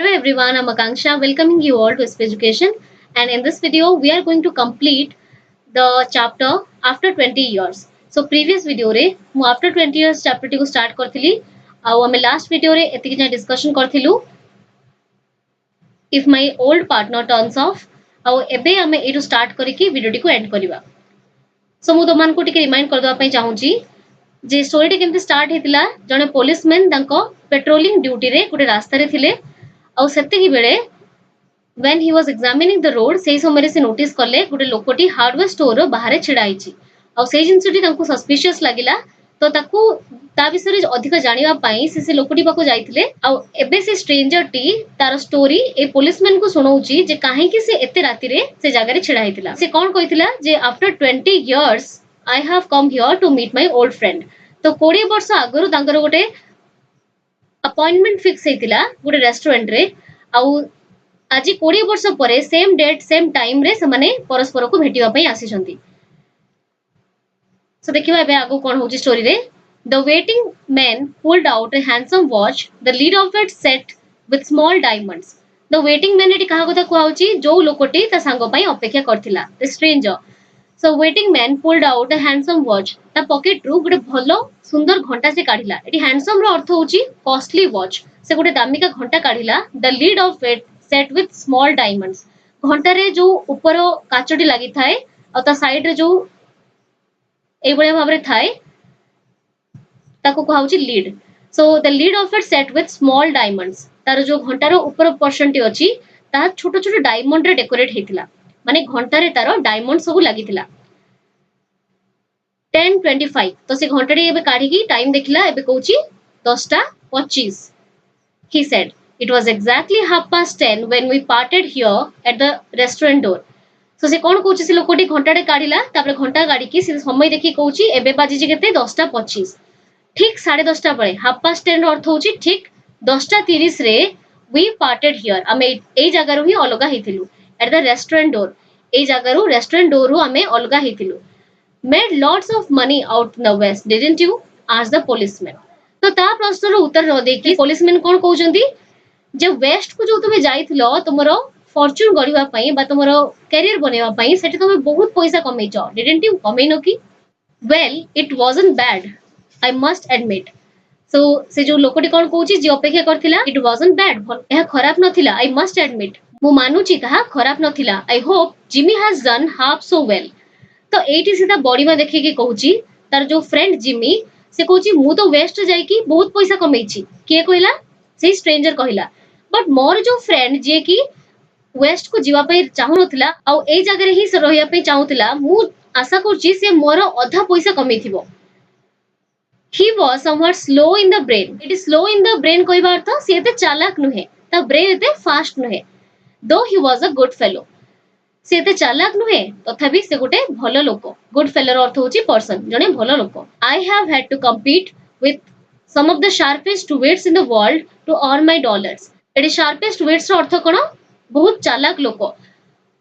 Hello everyone, I'm Akanksha welcoming you all to SP Education, and in this video we are going to complete the chapter after 20 years. So previous video रे मु after 20 years chapter T को start करथिली आउ हमें last video रे एतिकी जा discussion करथिलु if my old partner turns off आउ एबे हमें एटू start करिकी video टी को end करिवा. So मु तमान को टिके रिमाइंड कर दवा पई चाहूची जे स्टोरी टी केमती स्टार्ट हेतिला जने पुलिसमैन तांको पेट्रोलिंग ड्यूटी रे गोटे रास्ता रे थिले आउ सेतिकी बेले when he was examining the road सेही समय से नोटिस करले गोटे लोकटी हार्डवेयर स्टोर रो बाहर छिड़ा आइची आउ सेही जिंसटी तांको सस्पिशियस लागिला तो ताकू ता विषय रे अधिक जानिबा पई से लोकटी पाको जाइथिले आउ एबे से स्ट्रेंजर टी तार स्टोरी ए पुलिसमैन को सुनाउची जे काहे कि से एते राती रे से जगह रे छिड़ा हेतिला. से कोन कहितिला जे after 20 years I have come here to meet my old friend. तो 20 वर्ष आगरु तांकर गोटे अपॉइंटमेंट फिक्स हेतिला गोटे रेस्टोरेंट रे आउ आज 20 वर्ष परे सेम डेट सेम टाइम रे समाने परस्पर को भेटिबा पई आसीछंती. सो देखिबा एबे आगो कोन होची स्टोरी रे. The waiting man pulled out a handsome watch the lid of it set with small diamonds. The waiting man एटी कहा कथा कुआउची जो लोकटी ता सांगो पई अपेक्षा करथिला the stranger. So waiting man pulled out a handsome watch ता पॉकेट रू गोटे भलो सुंदर घंटा से काढिला. एटी हैंडसम रो अर्थ होची कॉस्टली वॉच. से गोटे दामिका घंटा काढिला. The lid of it set with small diamonds. घंटा रे जो ऊपर काचटी लागि थाए और ता साइड रे जो ए बळे भाबरे थाए ताको कहाउची lid. So the lid of it set with small diamonds. तार जो घंटा रो ऊपर पोर्शन टी अछि ता छोटो छोटो डायमंड रे डेकोरेट हेतिला. माने घंटा रे तारो डायमंड सब लागितिला. 10:25 तो से घंटा रे एबे काढी की टाइम देखिला एबे कहउची 10:25. He said it was exactly 10:30 when we parted here at the restaurant door. So से कोन कहउची से लोकटी घंटा रे काढिला तापर घंटा गाडी की से समय देखि कहउची एबे बाजी जे केते 10:25. ठीक 10:30 बळे 10:30 रो अर्थ होची ठीक 10:30 रे we parted here. हमें ए जगह रो ही अलगा हेतिलु at the restaurant door. ए जगह रो रेस्टोरेंट डोर रो हमें अलगा हेतिलु. Made lots of money out in the west, didn't you? asked the policeman. तो ता प्रश्न रो उत्तर रो देखि पुलिसमैन कोन कहउचंती जे वेस्ट को जो तुमे जाइथिलो तुमरो फॉर्च्यून गढिबा पई बा तुमरो करियर बनेबा पई सेठी तुमे बहुत पैसा कमेइचो. Didn't you? कमेइनो की? Well, it wasn't bad, I must admit. So से जो लोकटी कोन कहउची जे अपेक्षा करथिला it wasn't bad. एहा खराब नथिला. I must admit. मु मानुची ताहा खराब नथिला. I hope Jimmy has done half so well. तो एटी सीधा बॉडी में देखि की कहउची तार जो फ्रेंड जिमी से कहउची मु तो वेस्ट जाई की बहुत पैसा कमेइची. के कहला? से स्ट्रेंजर कहला. बट मोर जो फ्रेंड जे की वेस्ट को जीवा पे चाहू नथिला आ ए जगह रे ही से रहिया पे चाहूतिला मु आशा करची से मोर आधा पैसा कमेइथिबो. He was somewhat slow in the brain. It is slow in the brain कहबा अर्थ से एते चालाक नहे ता ब्रेन एते फास्ट नहे. Though he was a good fellow. से एते चालाक नहे तथापि से गोटे भलो लोक. गुड फेलो अर्थ होची पर्सन जने भलो लोक. I have had to compete with some of the sharpest wits in the world to earn my dollars. Eddie sharpest wits रो अर्थ कोन बहुत चालाक लोक.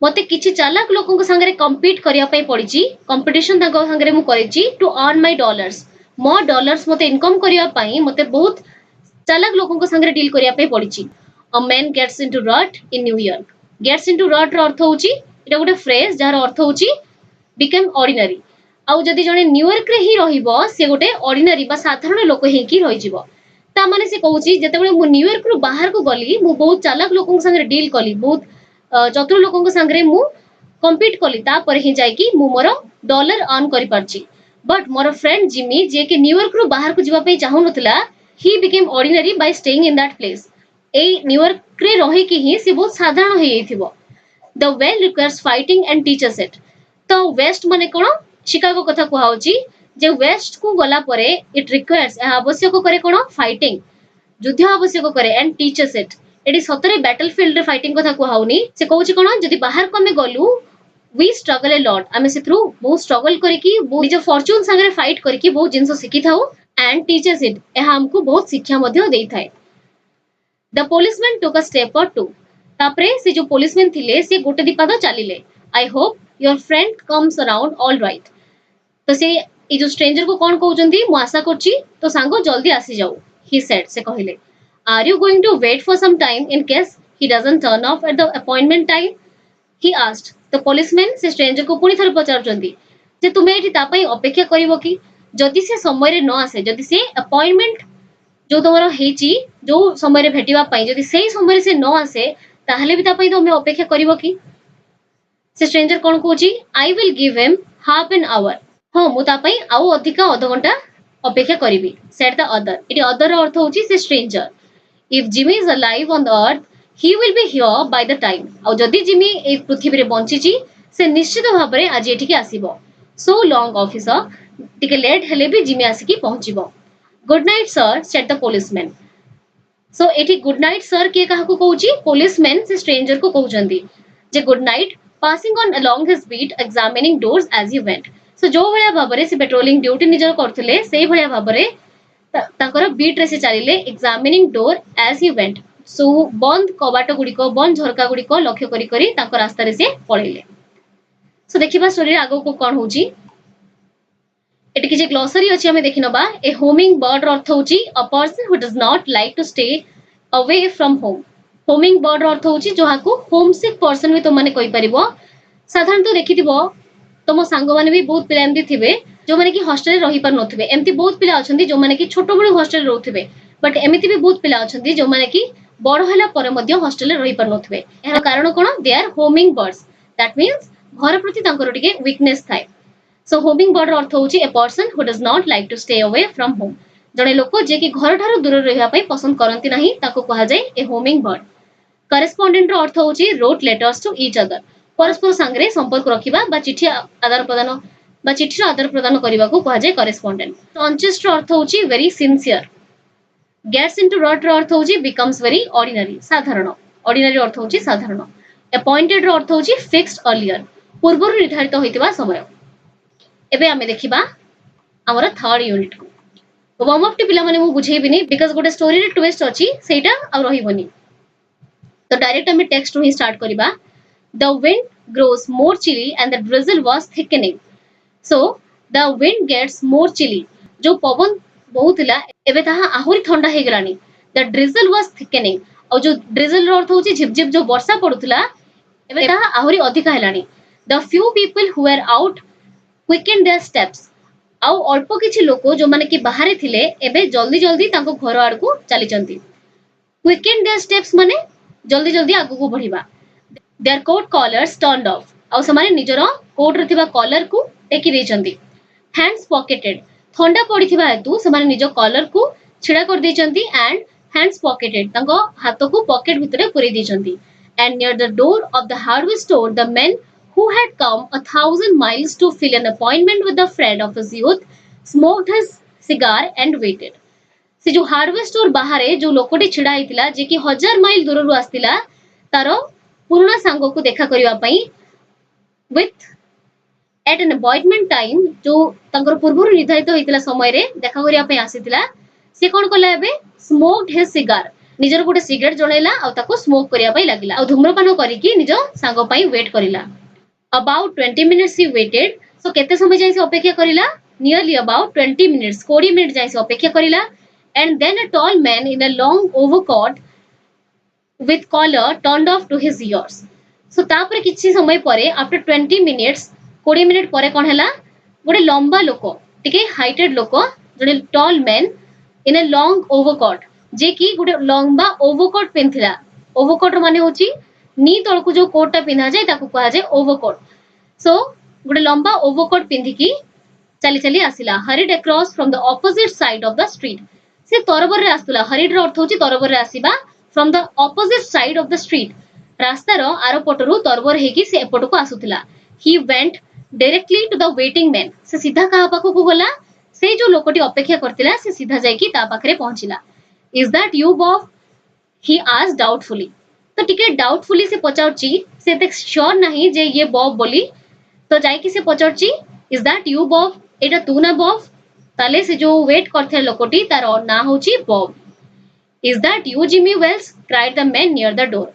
मते किछि चालाक लोकन संगे कम्पीट करिया पई पडिची. कंपटीशन ताको संगे मु करिची टू अर्न माय डॉलर्स. मो डॉलर्स मते इनकम करिया पई मते बहुत चालाक लोकन संगे डील करिया पई पडिची. A man gets into rut in New York. Gets into rut रो अर्थ होची एटा गोटे फ्रेज जार अर्थ होची बिकम ऑर्डिनरी. आउ जदी जने न्यूयॉर्क रे ही रहिबो से गोटे ऑर्डिनरी बा साधारण लोक हे की रहि जिवो. ता माने से कहउची जेतेबेले मु न्यूयॉर्क रो बाहर को गली मु बहुत चालाक लोकन संगे डील कली बहुत चतुर लोकन संगे मु कम्पीट कली ता पर ही जाय की मु मोर डॉलर अर्न करि परची. बट मोर फ्रेंड जिमी जे के न्यूयॉर्क रो बाहर को जिवा पे चाहू नथला he became ordinary by staying in that place. ए न्यूयॉर्क रे रहि की ही से बहुत साधारण हे येथिबो. The well requires fighting and teaches it. तो वेस्ट माने कोन शिकागो कथा कुहाउची जे वेस्ट को गला परे इट रिक्वायर्स आवश्यक करे कोन फाइटिंग युद्ध आवश्यक करे एंड टीचेस इट. एडी सतरे बैटलफील्ड रे फाइटिंग कथा कुहाउनी से कहउची कोन जदी बाहर को हमें गलु वी स्ट्रगल अ लॉट. आमे से थ्रू बहुत स्ट्रगल करी की निज फॉर्च्यून संगे फाइट करी की बहुत जिंस सिखि थाउ एंड टीचेस इट. एहा हमकु बहुत शिक्षा मध्ये देई थाए. The policeman took a step or two. तापरे से जो पुलिसमैन थिले से गोटे दिपाद चलिले. I hope your friend comes around all right. तो से जो स्ट्रेंजर को कोन कहउचंदी मु आशा करची तो सांगो जल्दी आसी जाऊ. ही सेड से कहिले Are you going to wait for some time in case he doesn't turn off at the appointment time? He asked. The policeman से stranger को पुणी थरे पचारुचंती जे तुमे एठी ता पई अपेक्षा करिवो कि जदि से समय रे न आसे जदि से अपॉइंटमेंट जो तुमर हेची जो समय रे भेटिबा पई जदि सेही समय रे से न आसे ताहले भी ता पई तुमे अपेक्षा करिवो कि से स्ट्रेंजर कोन कहूची I will give him half an hour हां मु ता पई आउ अधिका आधा घंटा अपेक्षा करिवि सेड द अदर इटी अदर अर्थ होची से stranger if Jimmy is alive on the earth he will be here by the time आ जदि जिमी ए पृथ्वी रे बंचीची से निश्चित भाव रे आज एठिके आसीबो सो लॉन्ग ऑफिसर टिके लेट हेले भी जिमी आसीकी पहुंचीबो good night sir said the policeman so एठी गुड नाइट सर के काहाकू कहूची पुलिसमैन से स्ट्रेंजर को कहउचंदी जे good night passing on along his beat examining doors as he went so जो भलिया भाबरे से पेट्रोलिंग ड्यूटी निजर करथिले सेही भलिया भाबरे तांकर बीट रे से चलिले examining door as he went so बंद कबाट गुडी को बंद झरका गुडी को लक्ष्य करी करी तांकर रास्ता रे से पळेले सो देखिबा स्टोरी आगो को कोन होची एटी कि जे ग्लोसरी अछि हमें देखिनबा ए होमिंग बर्ड अर्थ होची a person who does not like to stay away from home homing bird अर्थ होची जोहा को होमसिक पर्सन भी तो माने कहि परिबो साधारण तो देखिथिबो तमो सांग माने भी बहुत पिला एमती थिबे जो माने कि हॉस्टल रे रही पर नथिबे एमती बहुत पिला अछंदी जो माने कि छोटो बड़ हॉस्टल रहउथिबे बट एमिति भी बहुत पिला अछंदी जो माने कि बड़ होला पर मध्य हॉस्टल रे रही पर नथिबे एहा कारण कोन they are homing birds that means घर प्रति तांकर टिके वीकनेस थाए सो होमिंग बर्ड अर्थ होची a person who does not like to stay away from home जणे लोक जे कि घर ठारो दूर रहिया पई पसंद करंती नाही ताको कहा जाय ए होमिंग बर्ड करेस्पोंडेंट रो अर्थ होची wrote letters to each other परस्पर संगरे संपर्क रखिबा बा चिठी आदान प्रदान बा चिठी आदान प्रदान करबा को कहा जाय करेस्पोंडेंट ऑनेस्ट रो अर्थ होची वेरी सिंसियर गेट्स इनटू रट रो अर्थ होची बिकम्स वेरी ऑर्डिनरी साधारण ऑर्डिनरी अर्थ होची साधारण अपॉइंटेड रो अर्थ होची फिक्स्ड अर्लियर पूर्व निर्धारित होइतिबा समय एबे हमें देखिबा हमर थर्ड यूनिट को वार्म अप टी पिला माने मु बुझेबिनी बिकॉज़ गोटे स्टोरी रे ट्विस्ट अछि सेटा आ रहिबोनी तो डायरेक्ट हमें टेक्स्ट रू ही स्टार्ट करिबा the wind grows more chilly and the drizzle was thickening so the wind gets more chilly जो पवन बहुतला एबे ताहा आहुरी ठंडा हे गलानी द ड्रिजल वाज थिकनिंग और जो ड्रिजल रो अर्थ होची झिप झिप जो वर्षा पडुतला एबे ताहा आहुरी अधिका हेलानी the few people who were out quicken their steps आउ अल्प किछि लोको जो माने कि बाहरे थिले एबे जल्दी जल्दी तांको घर आड़ को चली चंती क्विकन देयर स्टेप्स माने जल्दी जल्दी आगु को बढ़िबा their coat collars turned off आउ समाने निजरो कोट रथिबा कॉलर को टेकी देचंती हैंड्स पॉकेटेड ठंडा पड़िथिबा हेतु समाने निजो कॉलर को छिडा कर देचंती एंड हैंड्स पॉकेटेड तांको हाथ को पॉकेट भितरे पुरै देचंती and near the door of the hardware store the man who had come 1,000 miles to fill an appointment with a friend of his youth smoked his cigar and waited से जो hardware store बाहरे जो लोकटी छिडा हितिला जे कि 1000 mile दूर रु आस्तिला तारो पुराना सांगो को देखा करिवा पई with at an appointment time जो तांकर पूर्व निर्धारित होइतिला समय रे देखा करिवा पई आसीतिला से कोन कला एबे स्मोक्ड हिज सिगार निजर गोटे सिगरेट जळेला आ ताको स्मोक करिया पई लागिला आ धूम्रपान करिकि निज सांगो पई वेट करिला about 20 minutes he waited so केते समय जाई से अपेक्षा करिला nearly about 20 minutes 20 मिनिट जाई से अपेक्षा करिला and then a tall man in a long overcoat with collar turned off to his ears so तापर किछि समय परे after 20 minutes 20 मिनिट परे कोन हैला गोटे लंबा लोको टिके हाइटेड लोको जने tall man in a long overcoat जे कि गोटे लंबा ओवरकोट पिनथिला ओवरकोट माने होची नी तळकु जो कोट टा पिना जाय ताकू कहा जाय ओवरकोट सो गोटे लंबा ओवरकोट पिंधी की चली चली आसिला hurried across from the opposite side of the street से तरबर रे आस्तुला हरिड रो अर्थ होची तरबर रे आसीबा from the opposite side of the street रास्ता रो आरो पटरु तरबर हेकी से एपट को आसुतिला he went directly to the waiting man से सीधा कहा पाखो को गला से जो लोकटी अपेक्षा करतिला से सीधा जाय की ता पाखरे पहुंचिला is that you Bob he asked doubtfully तो टिके डाउटफुली से पचाउची से तक श्योर नहीं जे ये बॉब बोली तो जाय कि से पचाउची इज दैट यू बॉब एटा तू ना बॉब ताले से जो वेट करथे लोकटी तार ना होची Bob is that you Jimmy Wells cried the man near the door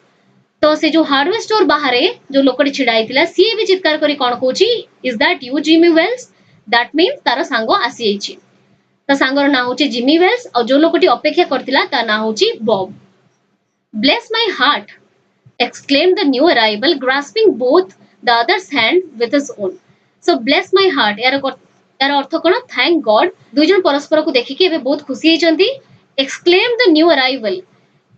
तो से जो हार्डवेयर स्टोर बाहरे जो लोकटी छिडाइतिला सी भी चित्कार करी कोन कहूची is that you Jimmy Wells that means तार सांगो आसी आइची ता सांगर ना होची जिमी वेल्स और जो लोकटी अपेक्षा करथिला ता ना होची Bob. Bless my heart, exclaimed the new arrival, grasping both the other's hand with his own. So bless my heart यार अर्थ कोन थैंक गॉड दुई जन परस्पर को देखि के एबे बहुत खुशी हेचंती. Exclaimed the new arrival.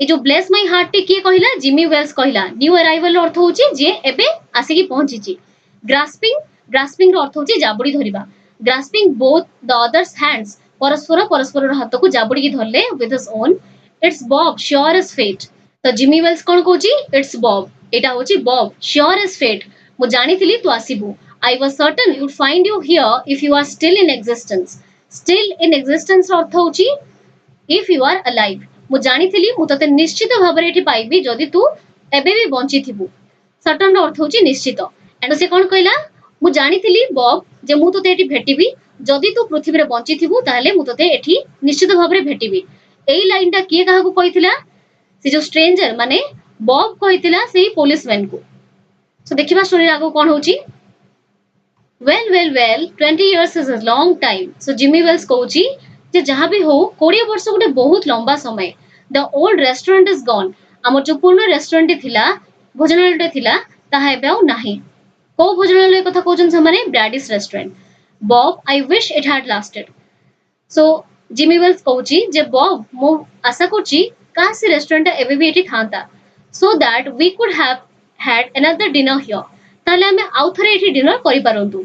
ए जो ब्लेस माय हार्ट टी किए कहिला जिमी वेल्स कहिला. न्यू अराइवल अर्थ होची जे एबे आसी की पहुंचीची. ग्रास्पिंग रो अर्थ होची जाबुडी धरिबा. Grasping both the other's hands परस्पर हाथ को जाबुडी की धरले with his own. It's Bob sure as fate. तो जिमी वेल्स कोन कहूची इट्स बॉब. एटा होची बॉब श्योर एज फेट. मु जानिथिली तू आसीबू. I was certain you'd find you here if you are still in existence. Still in existence अर्थ होची if you are alive. मु जानिथिली मु तते निश्चित भाबरे एठी पाइबी जदि तू एबे भी बंची थिबू. सर्टन रो अर्थ होची निश्चित. एंड से कोन कहला मु जानिथिली बॉब जे मु तते एठी भेटिबी जदि तू पृथ्वी रे बंची थिबू ताले मु तते एठी निश्चित भाबरे भेटिबी. एई लाइन टा किए काहा को कहिथिला से जो स्ट्रेंजर माने बॉब कहिथिला सेही पुलिसमैन को. सो देखिबा स्टोरी आगो कोन होची. well 20 years is a long time. So Jimmy Wells कहूची जे जहाँ भी हो 20 वर्ष गोटे बहुत लंबा समय. The old restaurant is gone. हमर जो पुराना रेस्टोरेंट थिला भोजनालय थिला ताहा एबे आउ नाही. को भोजनालय कथा कहउछन समाने Brady's restaurant. Bob I wish it had lasted. So Jimmy Wells कहूची जे बॉब मो आशा करची का से रेस्टोरेंट एबे भी एठी थांता so that we could have had another dinner here. ताले हमें आउ थरे एठी डिनर करि पारंतु.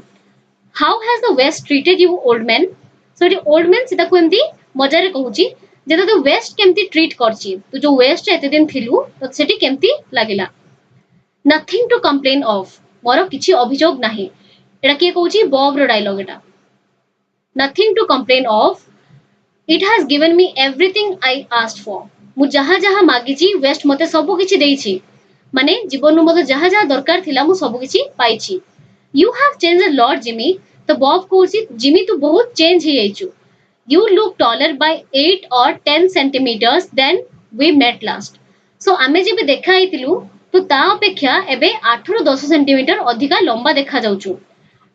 How has the West treated you, old man? So एठी old man सीता को एमती मजारे कहूची जे तो वेस्ट केमती ट्रीट करची. तू जो वेस्ट एते दिन थिलु तो सेठी केमती लागिला. Nothing to complain of. मोर किछि अभियोग नाही. एटा के कहूची Bob row dialogue Etah. Nothing to complain of. It has given me everything I asked for. मु जहा जहा मागिची वेस्ट मते सब किछि देइछि. माने जीवन नु मते जहा जहा दरकार थिला मु सब किछि पाइछि. You have changed a lot, Jimmy. तो बॉब कहूची जिमी तू बहुत चेंज हे जाइछु. You look taller by 8 or 10 centimeters than we met last. So आमे जेबे देखा आइतिलु तो ता अपेक्षा एबे 8 रो 10 सेंटीमीटर अधिका लंबा देखा जाउछु.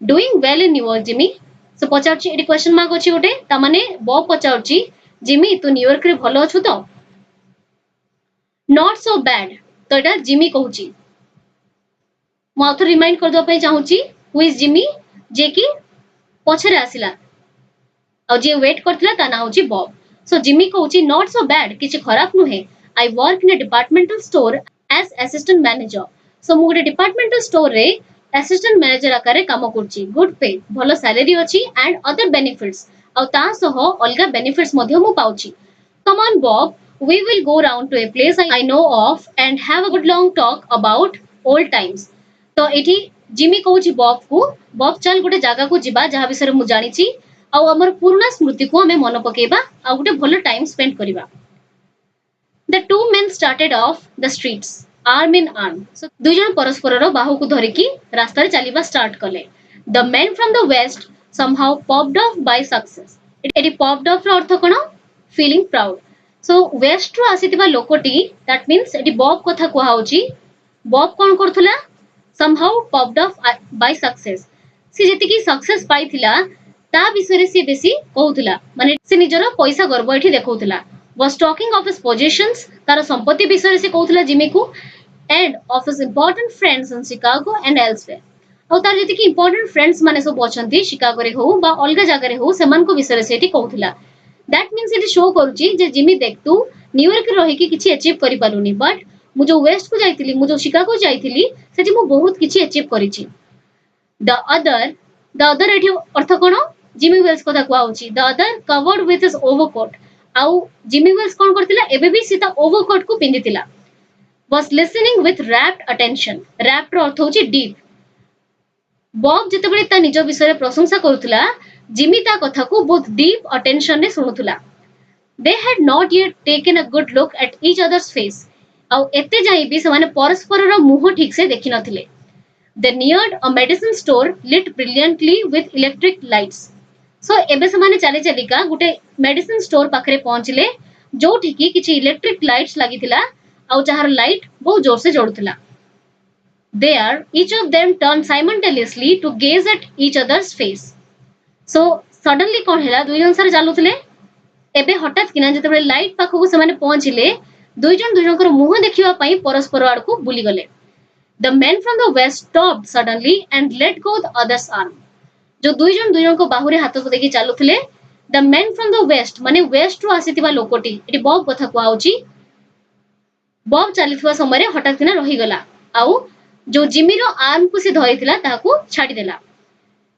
Doing well in New York Jimmy. So पचारची एडी क्वेश्चन मार्क अछि गोटे ता माने बॉब पचारची जिमी तू न्यूयॉर्क रे भलो अछु तो. Not so bad. तो एटा जिमी कहूची. मु आउथ रिमाइंड कर दो पे चाहूची हु इज जिमी जे की पछरे आसिला और जे वेट करथिला ता ना होची बॉब. सो जिमी कहूची नॉट सो बैड किछि खराब नुहे. I work in a departmental store as assistant manager. So मु गोटे डिपार्टमेंटल स्टोर रे असिस्टेंट मैनेजर आकारे काम करची. गुड पे भलो सैलरी अछि एंड अदर बेनिफिट्स और ता सह अलगा बेनिफिट्स मध्य मु पाउची. Come on Bob we will go round to a place I know of and have a good long talk about old times. तो एठी जिमी कहूची बॉब को बॉब चल गोटे जागा को जिबा जहा विषय मु जानिची आ हमर पुराना स्मृति को हमें मन पकेबा आ गोटे भलो टाइम स्पेंड करिबा. The two men started off the streets arm in arm. So दुई जन परस्पर रो बाहु को धरि की रास्ता रे चलीबा स्टार्ट कले. The men from the west somehow popped off by success. एठी popped off रो अर्थ कोन feeling proud. सो वेस्ट रो आसीतिबा लोकोटी दैट मींस एटी बॉब कथा कोहा होची. बॉब कोन करथुला somehow popped off by success. से जेति की सक्सेस पाइथिला ता विषय से बेसी कहउथुला माने से निजर पैसा गर्व एठी देखउथुला. was talking of his possessions तार संपत्ति विषय से कहउथुला जिमी को and of his important friends in Chicago and elsewhere. और तार जेति की इंपोर्टेंट फ्रेंड्स माने सब अछंती शिकागो रे हो बा अलगा जगह रे हो सेमान को विषय से एठी कहउथुला. That means it show करूची जे जिमी देख तू न्यूयॉर्क रही कि किछि अचीव करि पारुनी बट मु जो वेस्ट को जाइतिली मु जो शिकागो जाइतिली सेठी मु बहुत किछि अचीव करिछि. द अदर एठी अर्थ कोन जिमी वेल्स कथा कोआ होची. The other covered with his overcoat. आउ जिमी वेल्स कोन करतिला एबे भी सीता ओवरकोट को पिंदितिला. was listening with rapt attention. rapt रो अर्थ होची डीप. बॉब जेतेबेले ता निज विषय प्रशंसा करूतला जिमी ता कथा को बहुत डीप अटेंशन ने सुनुथुला. They had not yet taken a good look at each other's face. आउ एते जाई भी समाने परस्पर रो मुह ठीक से देखि नथिले. They neared a medicine store lit brilliantly with electric lights. So एबे समाने चली चलिका गुटे मेडिसिन स्टोर पाखरे पहुंचले जोठी की किछि इलेक्ट्रिक लाइट्स लागिथिला आउ जहार लाइट बहुत जोर से जोडुथिला. There each of them turned simultaneously to gaze at each other's face. So suddenly कौन है दुई जन सारे चलुले एबे हठात किना जते लाइट पाखक से पहुंचले दुई जन मुह देखा परस्पर आड़ को बुली गले। The man from the west stopped suddenly and let go the other's arm. जो दुई जन को बाहुरे हाथ को देखि चलुले the man from the west माने वेस्ट रु आसीतिबा लोकटी एटी बॉब कथा कुआउची। बॉब चलीथिबा समय हठात किना रही गला आउ जो जिमी रो आर्म को से धरिथिला ताको छाडी देला।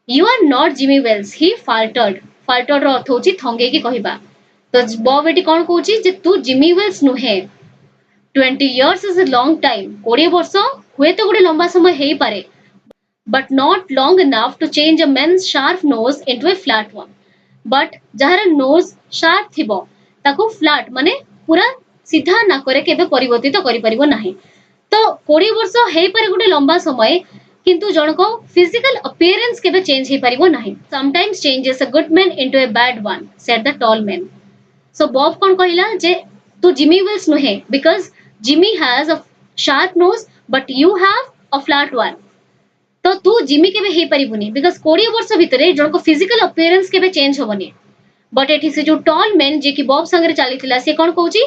You are not Jimmy Wells he faltered. Faltered रो अर्थ होची थंगे की कहिबा। तो बॉब एटी कोन कहूची जे तू जिमी वेल्स नुहे। 20 years is a long time। 20 वर्ष हुए तो गोटे लंबा समय हेई पारे but not long enough to change a man's sharp nose into a flat one। but जहार nose sharp थिबो ताको flat माने पूरा सीधा नाकरे केबे परिवर्तित करि परिबो नाही। तो 20 वर्ष हेई पारे गोटे लंबा समय किंतु जणको फिजिकल अपीयरेंस केबे चेंज हेई परिबो नाही। sometimes changes a good man into a bad one said the tall man। so Bob कोन कहिला जे तू जिमी वेल्स नुहे because Jimmy has a sharp nose but you have a flat one। तो तू Jimmy केबे हे परिबुनी because 20 वर्ष भितरे जण को फिजिकल अपीयरेंस केबे चेंज होबनी। बट एठी से जो टॉल मैन जे की बॉब संगे चलीथिला से कोन कहूची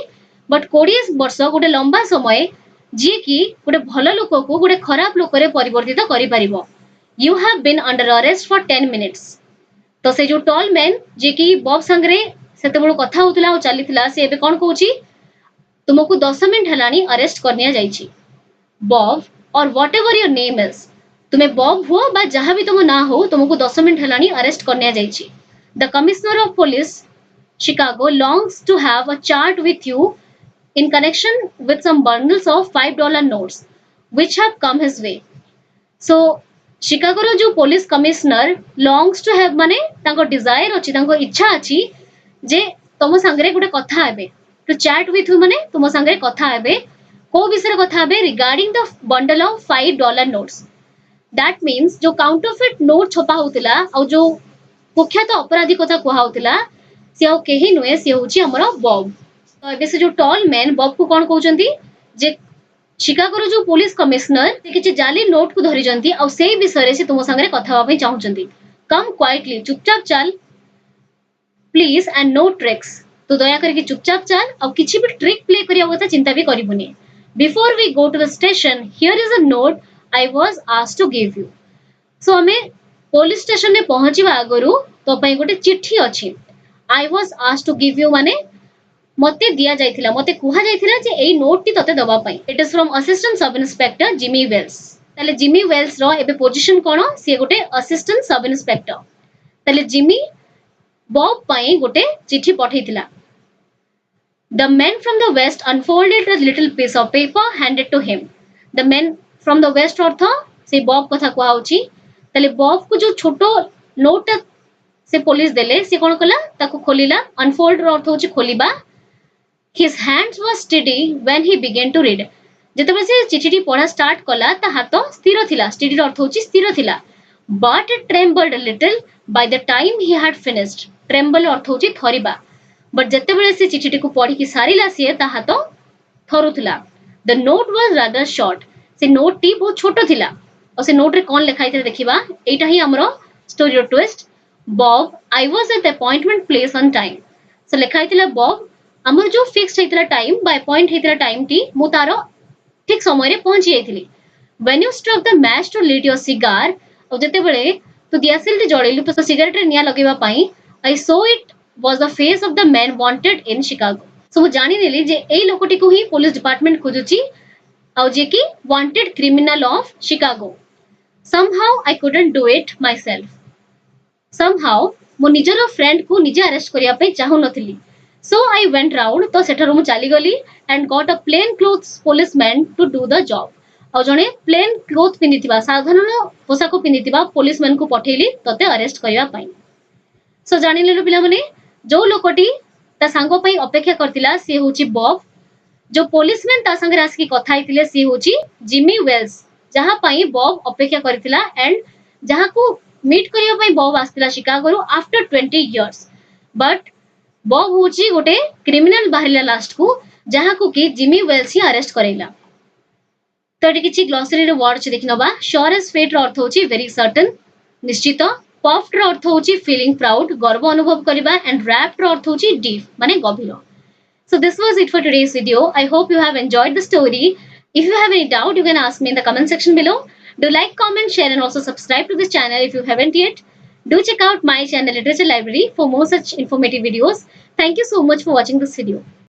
बट 20 वर्ष गोटे लंबा समय जे की गोटे भलो लोक को गोटे खराब लोक रे परिवर्तित करि परिबो। You have been under arrest for 10 minutes. तो से जो टॉल मैन जे की बॉब संगे सेते बड़ कथा होतला और चलीथिला से एबे कोन कहूची तुमको 10 मिनट हलानी अरेस्ट करनिया जाइछि। बॉब और what ever your name is तुम्हें बॉब हो बा जहां भी तुम ना हो तुमको 10 मिनट हलानी अरेस्ट करनिया जाइछि। The commissioner of police Chicago longs to have a chat with you in connection with some bundles of $5 notes which have come his way. So Chicago रो जो police commissioner longs to have माने ताको Dzire अछि ताको इच्छा अछि जे तुम संगे गुटे कथा हेबे टू चैट विथ यू माने तुम संगे कथा हेबे को विषय कथा हेबे regarding the bundle of $5 notes. That means जो काउंटरफिट नोट छपा होतिला और जो कुख्यात अपराधी कथा कुहा होतिला से आ केही नुए से होची हमरो बॉब। तो एबे से जो टॉल मैन बॉब को कोन कहउचंती जे शिकागो रो जो पुलिस कमिश्नर से किछि जाली नोट को धरि जंती और सेही विषय से तुम संगे कथा होबा चाहउचंती। कम क्वाइटली चुपचाप चल प्लीज एंड नो ट्रिक्स। तो दया करके चुपचाप चल और किसी भी ट्रिक प्ले करिया कथा चिंता भी करिबुनी। Before we go to the station here is a note I was asked to give you. So हमें पुलिस स्टेशन में पहुंचीबा आगरु तो पई गोटे चिट्ठी अछि। I was asked to give you माने मते दिया जाइथिला मते कुहा जाइथिला जे एई नोट टी तते दबा पई। It is from assistant sub inspector Jimmy Wells. ताले जिमी वेल्स रो एबे पोजीशन कोन से गोटे असिस्टेंट सब इंस्पेक्टर। ताले जिमी बॉब पई गोटे चिट्ठी पठैथिला। The man from the west unfolded a little piece of paper handed to him। The man from the west अर्थ से बॉब कथा कुआ होची। तले बॉब को जो छोटो नोट से पुलिस देले से कोन कला ताको खोलिला। अनफोल्ड रो अर्थ होची खोलिबा। His hands were steady when he began to read। जेतबे से चिठीटी पढ़ा स्टार्ट कला ता हाथ स्थिर थिला। स्टेडी रो अर्थ होची स्थिर थिला। But it trembled a little by the time he had finished। Tremble अर्थ होची थरिबा। बट जते बेले से चिठीटी को पढ़ी की सारीला से ता हाथ थरुथला। The note was rather short. से नोट टी बहुत छोटो थिला और से नोट रे कोन लिखा हिते देखिबा। एटा ही हमरो स्टोरी रो twist. Bob I was at the appointment place on time. से लिखा हितला बॉब हमर जो फिक्स्ड हितला टाइम बाय पॉइंट हितला टाइम टी मु तारो ठीक समय रे पहुंची जाइथिली। When you struck the match to light your cigar और जते बेले तू दियासिल टी जळेलु तो सिगरेट रे निया लगेबा पई I saw it was the face of the man wanted in Chicago। so वो जानी नेली जे एई लोकटी को ही पुलिस डिपार्टमेंट खोजुची और जे की wanted criminal of Chicago। somehow I couldn't do it myself। somehow मो निजर फ्रेंड को निजे अरेस्ट करिया पे चाहू नथिली। so I went round तो सेठरो मु चली गली and got a plain clothes policeman to do the job। और जने प्लेन क्लोथ पिनिथिबा साधारण पोशाक पिनिथिबा पुलिसमैन को पठेली तते अरेस्ट करिया पई। सो जानि लेलो पिला माने जो लोकटी ता सांगो पई अपेक्षा करतिला से होची बॉब। जो पुलिसमैन ता संगे आसी कथा हितिले से होची जिमी वेल्स जहां पई बॉब अपेक्षा करतिला एंड जहां को मीट करिया पई बॉब आस्तिला शिकागो रो आफ्टर 20 इयर्स। बट बॉब होची गोटे क्रिमिनल बाहरिला लास्ट को जहां को कि जिमी वेल्स ही अरेस्ट करेला। तो एटी किछि ग्लोसरी रो वर्ड छ देखिनबा। श्योर एज फेट रो अर्थ होची वेरी सर्टेन निश्चित। puffed ର ଅର୍ଥ ହଉଛି feeling proud, ଗର୍ବ ଅନୁଭବ କରିବା, and wrapped ର ଅର୍ଥ ହଉଛି deep, ମାନେ ଗଭୀର। So this was it for today's video. I hope you have enjoyed the story. If you have any doubt, you can ask me in the comment section below. Do like, comment, share, and also subscribe to this channel if you haven't yet. Do check out my channel Literature Library for more such informative videos. Thank you so much for watching this video.